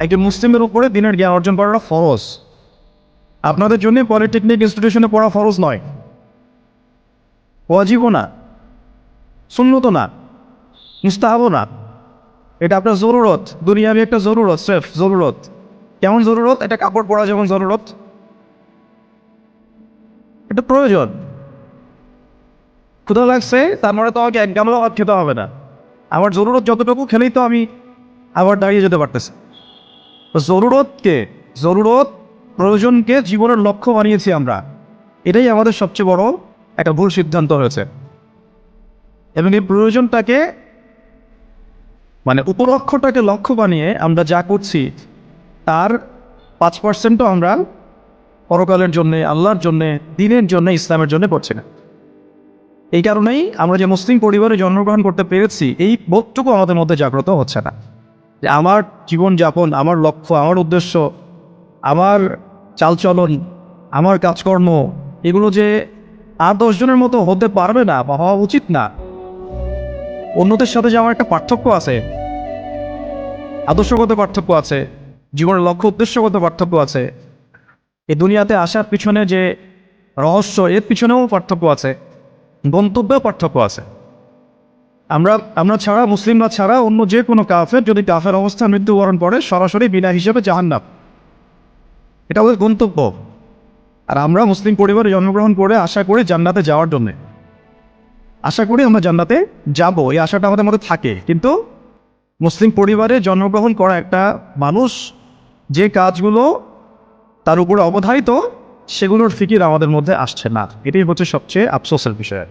একজন মুসলিমের উপরে দিনের জ্ঞান অর্জন করাটা ফরজ। আপনাদের জন্য পলিটেকনিক ইনস্টিটিউশনে পড়া ফরজ নয়, ওয়াজিবও না, সুন্নতও না, মুস্তাহাবও না। এটা আপনার জরুরত, দুনিয়াবি একটা জরুরত, স্রেফ জরুরত। কেমন জরুরত? এটা কাপড় পরা যেমন জরুরত, এটা প্রয়োজন। ক্ষুধা লাগছে, তার মানে তো আমাকে এক গামলা ভাত খেতে হবে না। আমার জরুরত যতটুকু খেলেই তো আমি আবার দাঁড়িয়ে যেতে পারতেছি। তো জরুরত প্রয়োজনকে জীবনের লক্ষ্য বানিয়েছি আমরা। এটাই আমাদের সবচেয়ে বড় একটা ভুল সিদ্ধান্ত হয়েছে। এবং এই প্রয়োজনটাকে মানে উপলক্ষ্যটাকে লক্ষ্য বানিয়ে আমরা যা করছি তার 5%ও আমরা পরকালের জন্যে, আল্লাহর জন্যে, দিনের জন্যে, ইসলামের জন্য করছি না। এই কারণেই আমরা যে মুসলিম পরিবারে জন্মগ্রহণ করতে পেরেছি এই বোধটুকু আমাদের মধ্যে জাগ্রত হচ্ছে না, যে আমার জীবনযাপন, আমার লক্ষ্য, আমার উদ্দেশ্য, আমার চালচলন, আমার কাজকর্ম এগুলো যে আর 10 জনের মতো হতে পারবে না বা হওয়া উচিত না। অন্যদের সাথে যে আমার একটা পার্থক্য আছে, আদর্শগত পার্থক্য আছে, জীবনের লক্ষ্য উদ্দেশ্যগত পার্থক্য আছে, এই দুনিয়াতে আসার পিছনে যে রহস্য এর পিছনেও পার্থক্য আছে, গন্তব্যেও পার্থক্য আছে। আমরা ছাড়া, মুসলিমরা ছাড়া অন্য যে কোনো কাফের যদি কাফের অবস্থায় মৃত্যুবরণ করে সরাসরি বিনা হিসেবে জাহান্নাম, এটা ওদের গন্তব্য। আর আমরা মুসলিম পরিবারে জন্মগ্রহণ করে আশা করি জান্নাতে যাওয়ার জন্যে, আশা করি আমরা জান্নাতে যাব, এই আশাটা আমাদের মধ্যে থাকে। কিন্তু মুসলিম পরিবারে জন্মগ্রহণ করা একটা মানুষ যে কাজগুলো তার উপরে অবধারিত সেগুলোর ফিকির আমাদের মধ্যে আসছে না, এটাই হচ্ছে সবচেয়ে আফসোসের বিষয়।